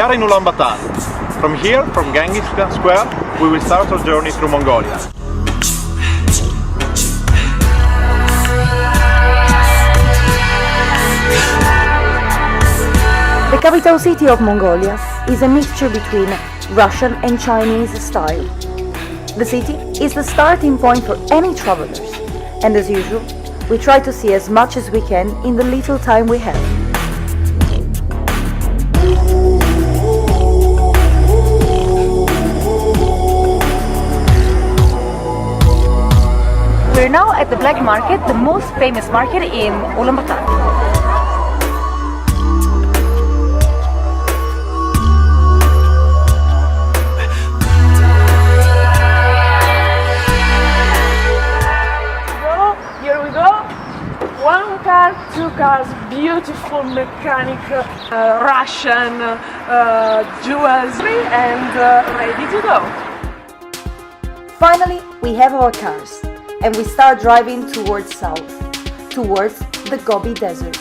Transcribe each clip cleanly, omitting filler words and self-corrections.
are in Ulaanbaatar. From here, from Chinggis Khan Square, we will start our journey through Mongolia. The capital city of Mongolia is a mixture between Russian and Chinese style. The city is the starting point for any travelers, and as usual, we try to see as much as we can in the little time we have. We're now at the Black Market, the most famous market in Ulaanbaatar. One car, two cars, beautiful mechanic, Russian jewelry, and ready to go. Finally, we have our cars, and we start driving towards south, towards the Gobi Desert.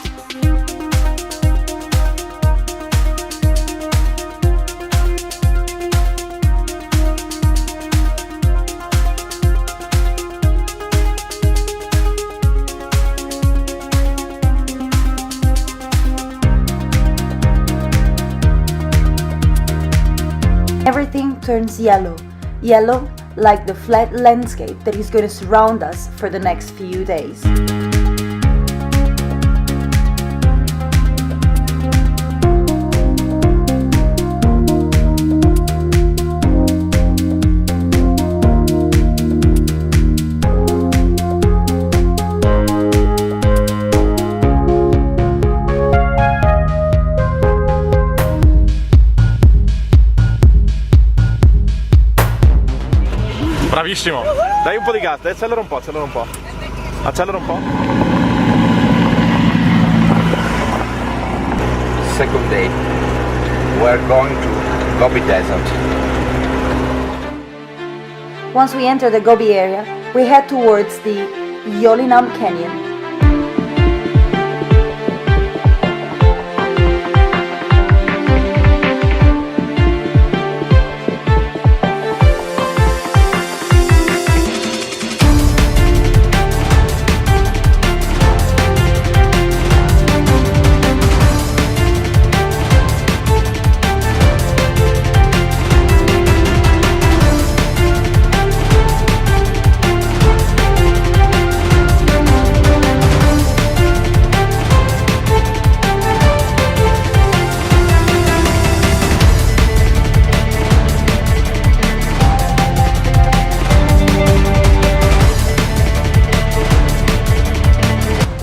Everything turns yellow, yellow like the flat landscape that is going to surround us for the next few days. Bravissimo! Dai un po' di gas, dai, accelera un po', accelera un po'. Accelera un po'. Second day. We're going to Gobi Desert. Once we enter the Gobi area, we head towards the Yolinam Canyon.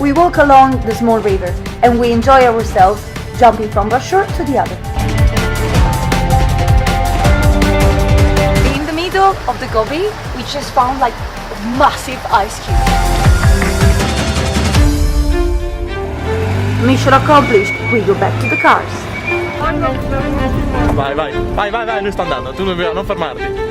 We walk along the small river and we enjoy ourselves jumping from one shore to the other. In the middle of the Gobi, we just found like a massive ice cube. Mission accomplished, we go back to the cars. Vai, vai, vai, vai, vai, lui sta andando, tu non fermarti.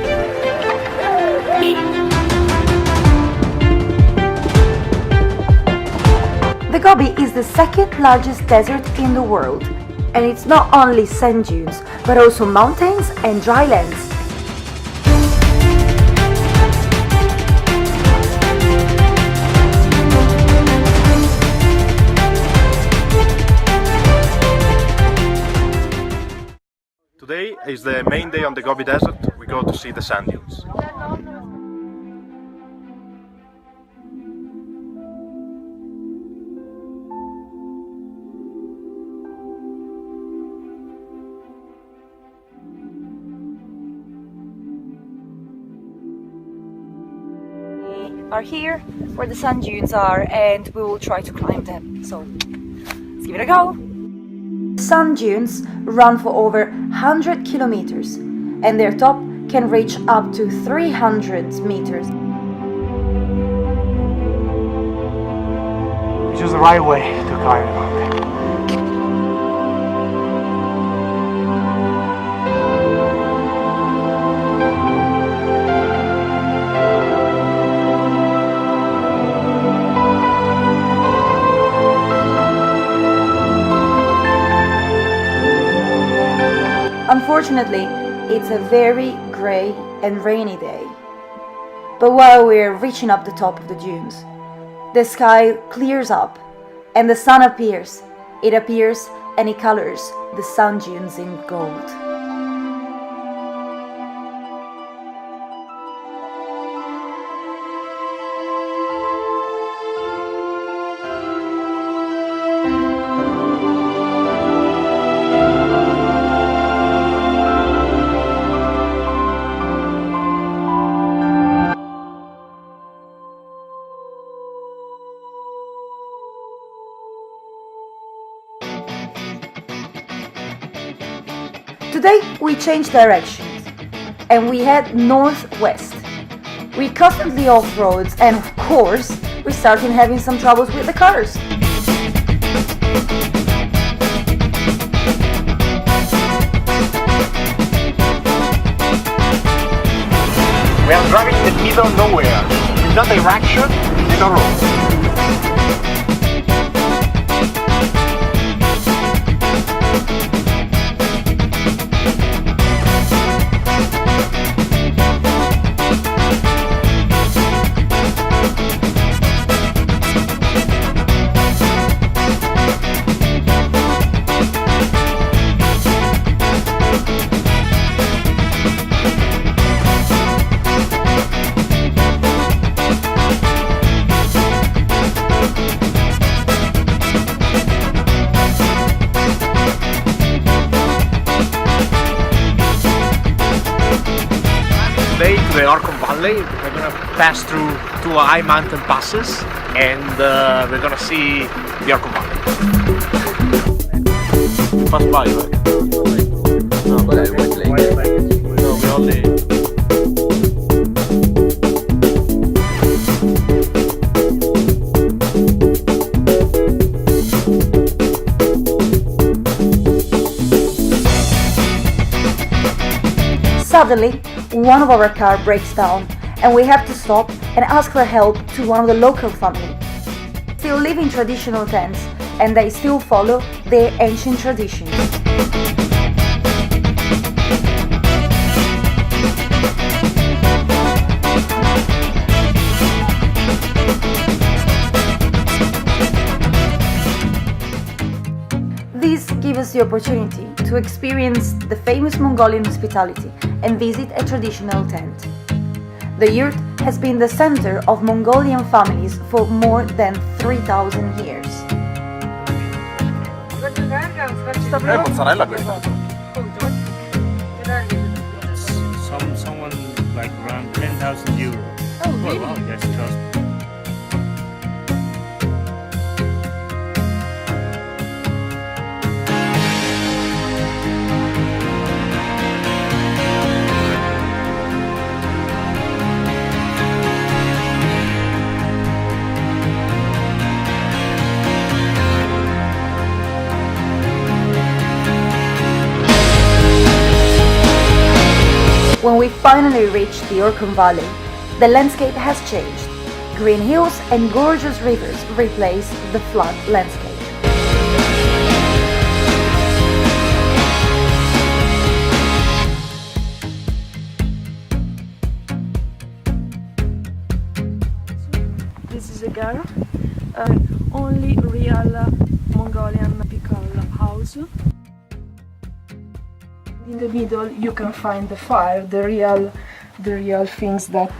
The Gobi is the second largest desert in the world, and it's not only sand dunes, but also mountains and dry lands. Today is the main day on the Gobi Desert. We go to see the sand dunes. Are here where the sand dunes are, and we will try to climb them. So let's give it a go. Sand dunes run for over 100 kilometers, and their top can reach up to 300 meters. We choose the right way to climb the mountain. Unfortunately, it's a very grey and rainy day. But while we're reaching up the top of the dunes, the sky clears up and the sun appears. It appears and it colors the sand dunes in gold. Today we changed directions and we head northwest. We constantly off-roads and of course we started having some troubles with the cars. We are driving in the middle of nowhere, with no direction, with no road. Today to the Orhon Valley, we're gonna pass through two high mountain passes and we're gonna see the Orhon Valley. Pass by, right? No, we only... Suddenly, one of our car breaks down and we have to stop and ask for help to one of the local family. They still live in traditional tents and they still follow their ancient traditions. This gives us the opportunity to experience the famous Mongolian hospitality and visit a traditional tent. The yurt has been the center of Mongolian families for more than 3,000 years. mozzarella questa. Someone like around 10,000 euros. Oh, really? Wow, yes, trust me. When we finally reached the Orhon Valley, the landscape has changed. Green hills and gorgeous rivers replace the flat landscape. This is a ghers, only real Mongolian typical house. In the middle you can find the fire, the real things that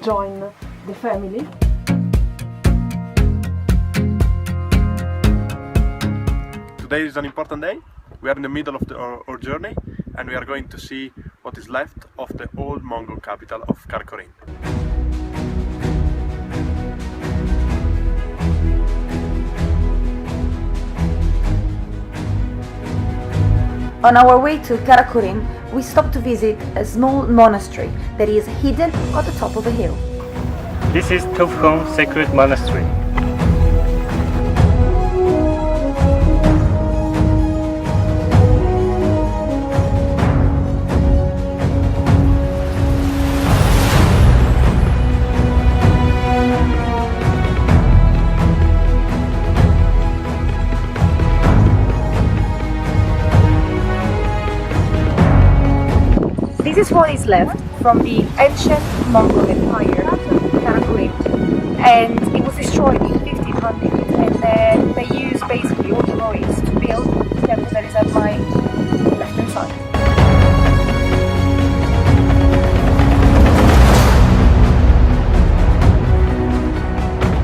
join the family. Today is an important day. We are in the middle of our journey and we are going to see what is left of the old Mongol capital of Karkhorin. On our way to Karkhorin, we stopped to visit a small monastery that is hidden at the top of a hill. This is Orhon Sacred Monastery. This is what is left from the ancient Mongol Empire, Karkhorin, and it was destroyed in 1500. And then they used basically all the ruins to build the temple that is at my left-hand side.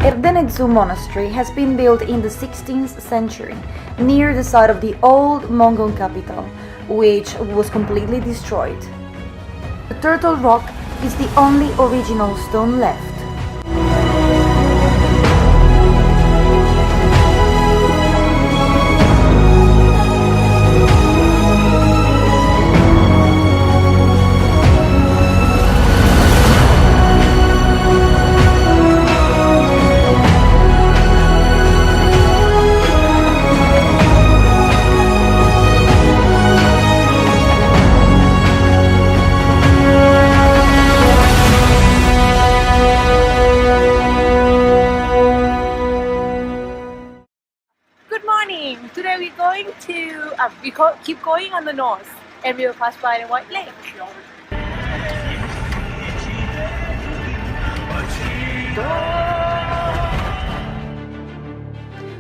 Erdenetsu Monastery has been built in the 16th century near the site of the old Mongol capital, which was completely destroyed. The Turtle Rock is the only original stone left. Today we're going to keep going on the north, and we will pass by the White Lake.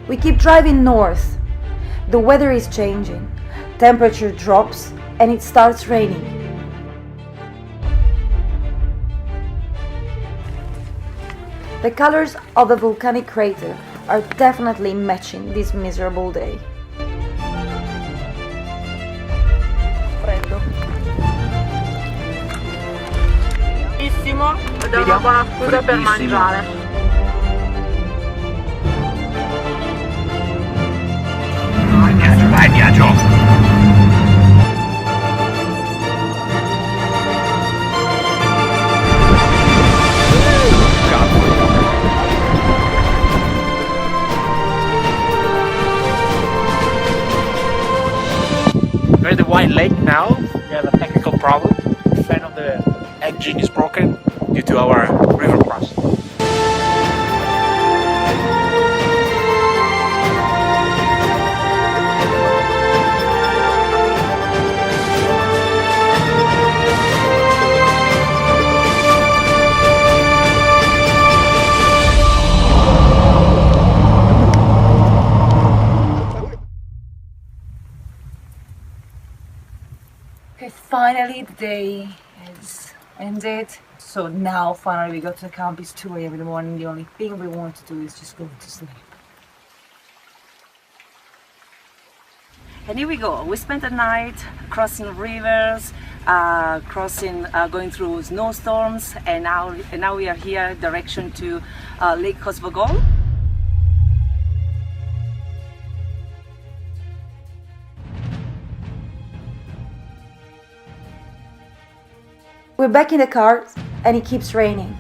We keep driving north. The weather is changing. Temperature drops and it starts raining. The colors of the volcanic crater are definitely matching this miserable day. Freddo. Bellissimo, ed è una buona scusa per mangiare. Vai viaggio! We're at the White Lake now. We have a technical problem. The fan of the engine is broken due to our river crossing. Okay, finally the day is ended. So now finally we go to the camp. It's 2 a.m. in the morning. The only thing we want to do is just go to sleep. And here we go. We spent the night crossing rivers, going through snowstorms, and now we are here direction to Lake Kosvogol. We're back in the car and it keeps raining.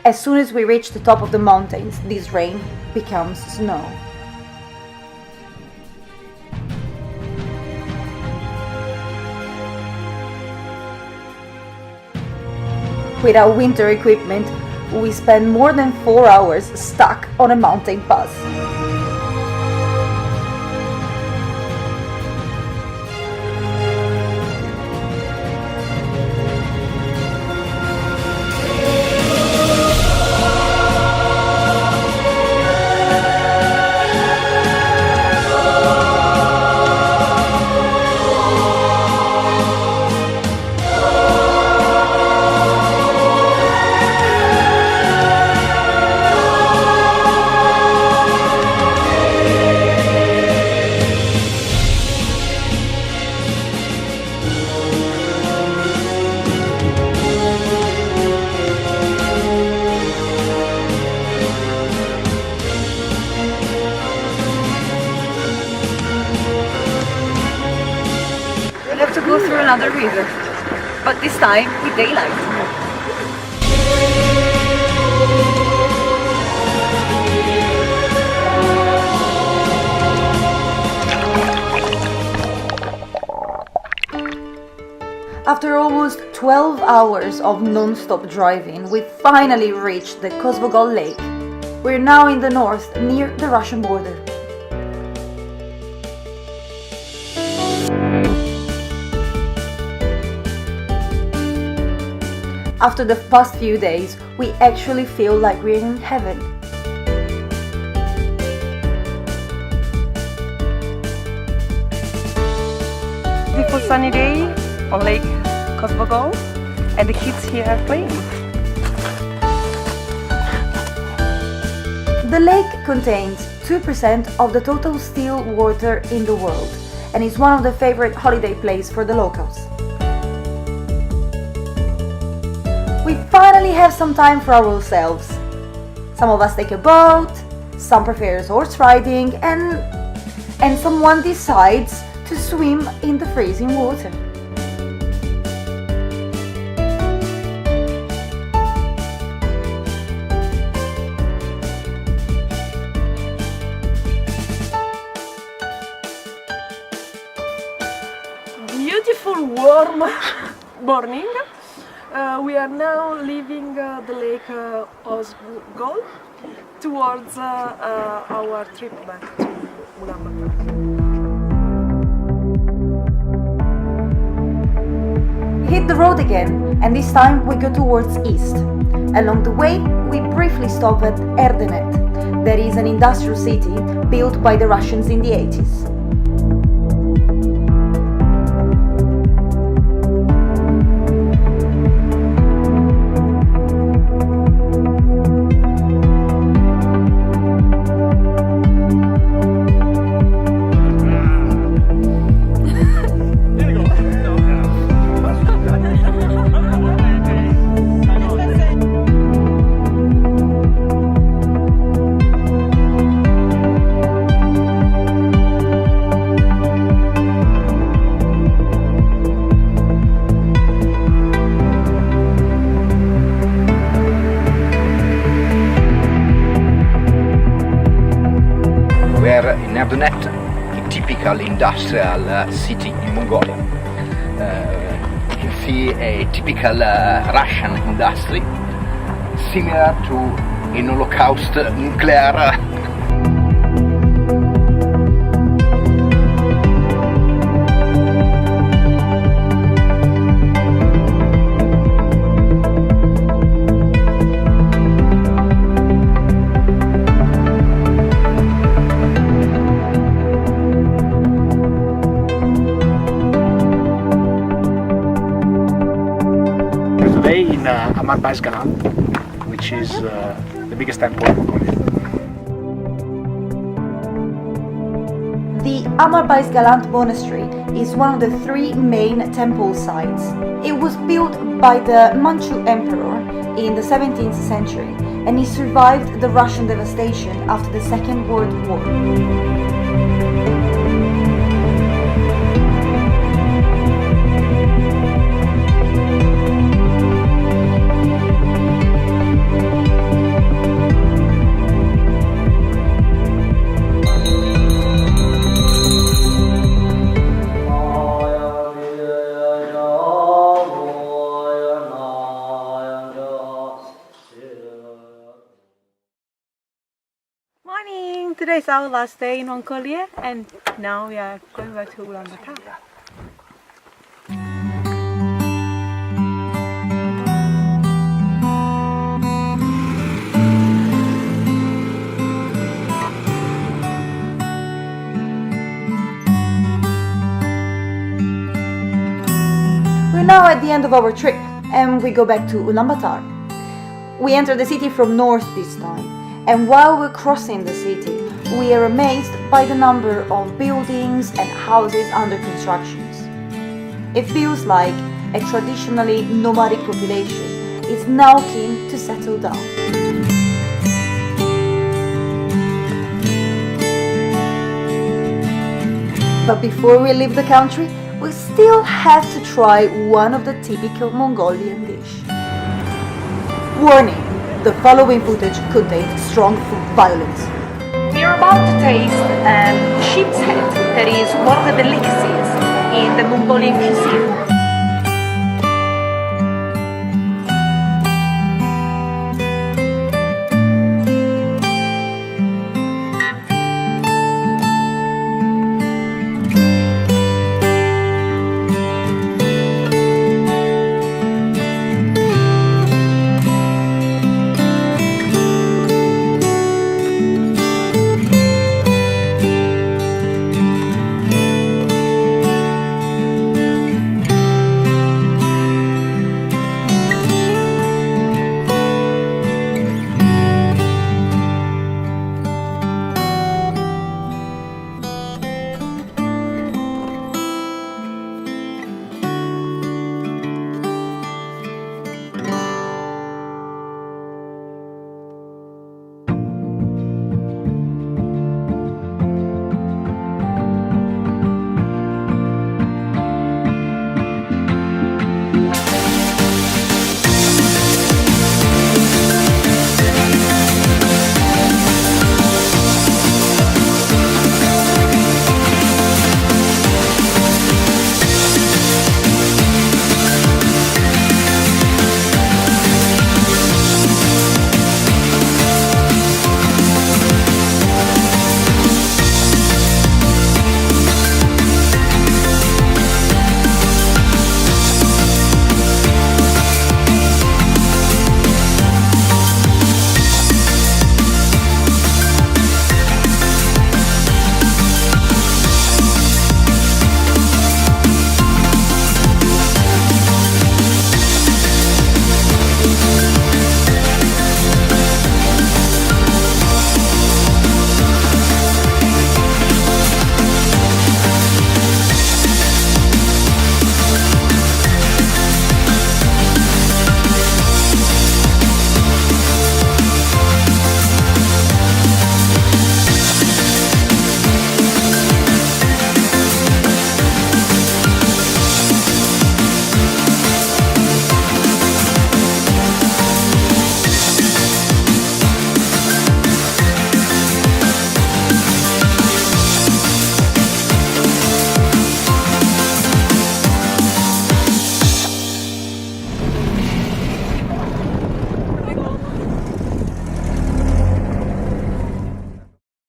As soon as we reach the top of the mountains, this rain becomes snow. With our winter equipment, we spend more than 4 hours stuck on a mountain pass. We have to go through another river, but this time with daylight. After almost 12 hours of non-stop driving, we finally reached the Kosvogol Lake. We're now in the north, near the Russian border. After the past few days, we actually feel like we're in heaven. Beautiful sunny day on Lake Kosbogol, and the kids here are playing. The lake contains 2% of the total still water in the world and is one of the favorite holiday places for the locals. We finally have some time for ourselves. Some of us take a boat, some prefer horse riding, and someone decides to swim in the freezing water. Beautiful warm morning. We are now leaving the lake Osgol towards our trip back to Ulaanbaatar. Hit the road again, and this time we go towards east. Along the way, we briefly stop at Erdenet. That is an industrial city built by the Russians in the 80s. In Erdenet, a typical industrial city in Mongolia. You can see a typical Russian industry, similar to an Holocaust nuclear. Today in Galant, which is the biggest temple in Mongolia. The Galant Monastery is one of the 3 main temple sites. It was built by the Manchu Emperor in the 17th century, and it survived the Russian devastation after the Second World War. Morning! Today is our last day in Mongolia, and now we are going back to Ulaanbaatar. We're now at the end of our trip, and we go back to Ulaanbaatar. We enter the city from north this time, and while we're crossing the city, we are amazed by the number of buildings and houses under construction. It feels like a traditionally nomadic population is now keen to settle down. But before we leave the country, we still have to try one of the typical Mongolian dish. Warning! The following footage contains strong food violence. We are about to taste sheep's head, that is one of the delicacies in the Mongolian cuisine.